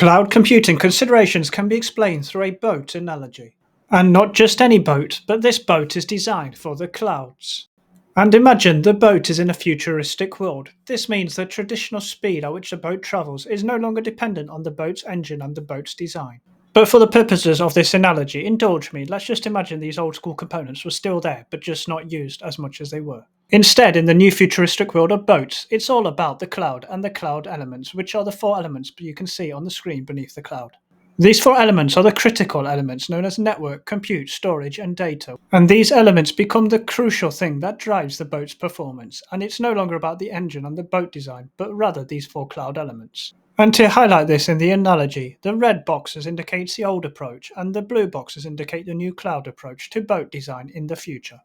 Cloud computing considerations can be explained through a boat analogy. And not just any boat, but this boat is designed for the clouds. And imagine the boat is in a futuristic world. This means the traditional speed at which the boat travels is no longer dependent on the boat's engine and the boat's design. But for the purposes of this analogy, indulge me, let's just imagine these old school components were still there, but just not used as much as they were. Instead, in the new futuristic world of boats, it's all about the cloud and the cloud elements, which are the 4 elements you can see on the screen beneath the cloud. These 4 elements are the critical elements known as network, compute, storage, and data. And these elements become the crucial thing that drives the boat's performance. And it's no longer about the engine and the boat design, but rather these 4 cloud elements. And to highlight this in the analogy, the red boxes indicate the old approach, and the blue boxes indicate the new cloud approach to boat design in the future.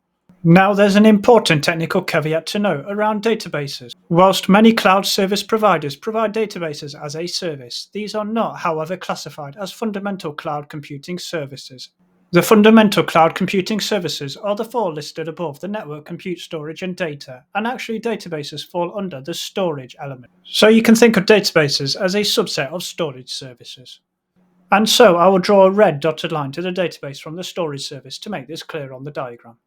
Now there's an important technical caveat to know around databases. Whilst many cloud service providers provide databases as a service, these are not, however, classified as fundamental cloud computing services. The fundamental cloud computing services are the 4 listed above: the network, compute, storage, and data, and actually databases fall under the storage element. So you can think of databases as a subset of storage services. And so I will draw a red dotted line to the database from the storage service to make this clear on the diagram.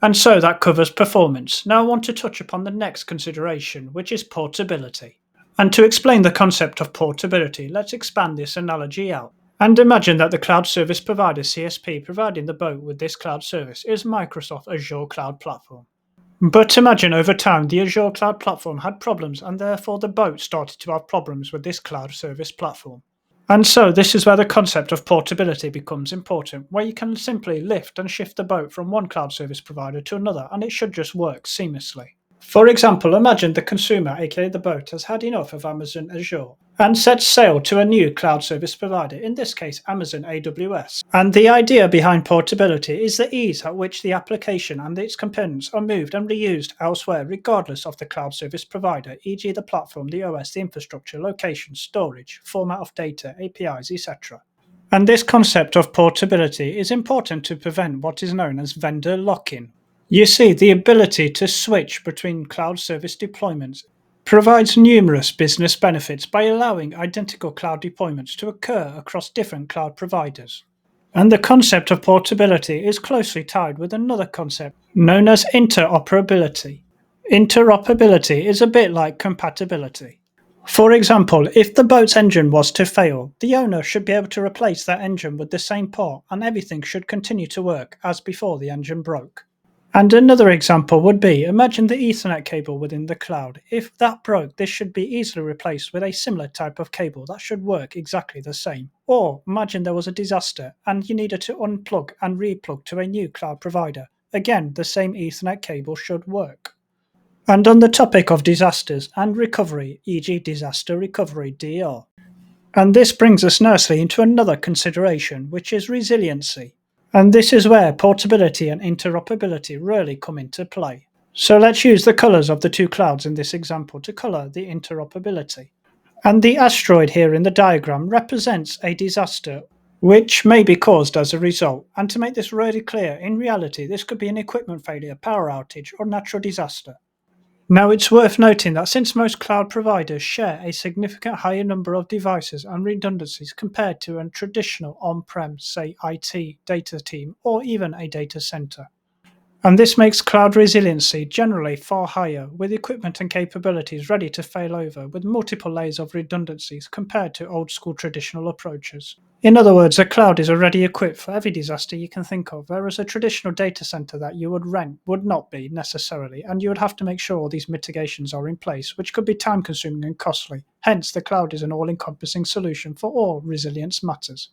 And so that covers performance. Now I want to touch upon the next consideration, which is portability. And to explain the concept of portability, let's expand this analogy out. And imagine that the cloud service provider CSP providing the boat with this cloud service is Microsoft Azure Cloud Platform. But imagine over time the Azure Cloud Platform had problems and therefore the boat started to have problems with this cloud service platform. And so this is where the concept of portability becomes important, where you can simply lift and shift the boat from one cloud service provider to another and it should just work seamlessly. For example, imagine the consumer, aka the boat, has had enough of Amazon Azure and sets sail to a new cloud service provider, in this case Amazon AWS. And the idea behind portability is the ease at which the application and its components are moved and reused elsewhere regardless of the cloud service provider, e.g. the platform, the OS, the infrastructure, location, storage, format of data, APIs, etc. And this concept of portability is important to prevent what is known as vendor lock-in. You see, the ability to switch between cloud service deployments provides numerous business benefits by allowing identical cloud deployments to occur across different cloud providers. And the concept of portability is closely tied with another concept known as interoperability. Interoperability is a bit like compatibility. For example, if the boat's engine was to fail, the owner should be able to replace that engine with the same part and everything should continue to work as before the engine broke. And another example would be, imagine the Ethernet cable within the cloud. If that broke, this should be easily replaced with a similar type of cable that should work exactly the same. Or imagine there was a disaster and you needed to unplug and replug to a new cloud provider. Again, the same Ethernet cable should work. And on the topic of disasters and recovery, e.g. disaster recovery DR. And this brings us nicely into another consideration, which is resiliency. And this is where portability and interoperability really come into play. So let's use the colors of the 2 clouds in this example to color the interoperability. And the asteroid here in the diagram represents a disaster which may be caused as a result. And to make this really clear, in reality this could be an equipment failure, power outage, or natural disaster. Now it's worth noting that since most cloud providers share a significant higher number of devices and redundancies compared to a traditional on-prem, say IT, data team, or even a data center. And this makes cloud resiliency generally far higher, with equipment and capabilities ready to fail over with multiple layers of redundancies compared to old-school traditional approaches. In other words, a cloud is already equipped for every disaster you can think of, whereas a traditional data center that you would rent would not be necessarily, and you would have to make sure all these mitigations are in place, which could be time-consuming and costly. Hence, the cloud is an all-encompassing solution for all resilience matters.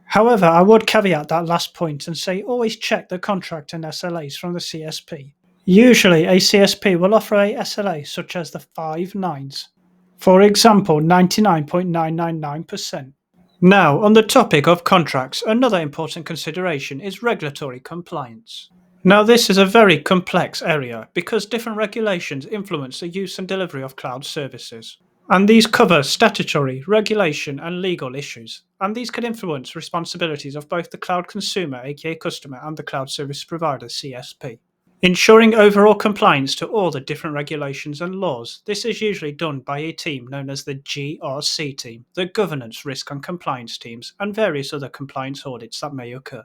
However, I would caveat that last point and say always check the contract and SLAs from the CSP. Usually, a CSP will offer a SLA such as the 5 nines. For example, 99.999%. Now, on the topic of contracts, another important consideration is regulatory compliance. Now, this is a very complex area because different regulations influence the use and delivery of cloud services. And these cover statutory, regulation, and legal issues. And these could influence responsibilities of both the cloud consumer, aka customer, and the cloud service provider, CSP. Ensuring overall compliance to all the different regulations and laws. This is usually done by a team known as the GRC team, the Governance, Risk and Compliance teams, and various other compliance audits that may occur.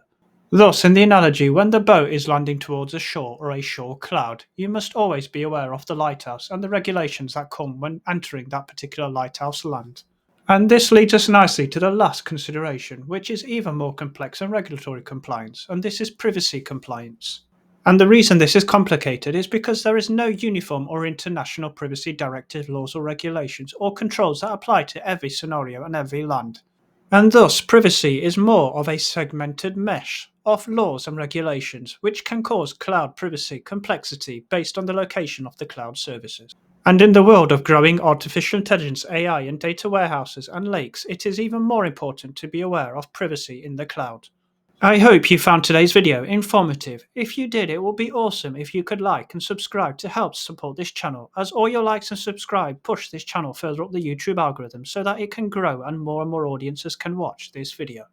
Thus, in the analogy, when the boat is landing towards a shore or a shore cloud, you must always be aware of the lighthouse and the regulations that come when entering that particular lighthouse land. And this leads us nicely to the last consideration, which is even more complex than regulatory compliance, and this is privacy compliance. And the reason this is complicated is because there is no uniform or international privacy directive laws or regulations or controls that apply to every scenario and every land. And thus, privacy is more of a segmented mesh of laws and regulations, which can cause cloud privacy complexity based on the location of the cloud services. And in the world of growing artificial intelligence, AI, and data warehouses and lakes, it is even more important to be aware of privacy in the cloud. I hope you found today's video informative. If you did, it would be awesome if you could like and subscribe to help support this channel, as all your likes and subscribe push this channel further up the YouTube algorithm so that it can grow and more audiences can watch this video.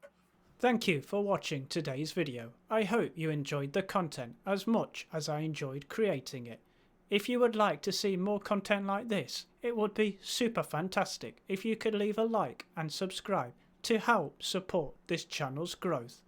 Thank you for watching today's video. I hope you enjoyed the content as much as I enjoyed creating it. If you would like to see more content like this, it would be super fantastic if you could leave a like and subscribe to help support this channel's growth.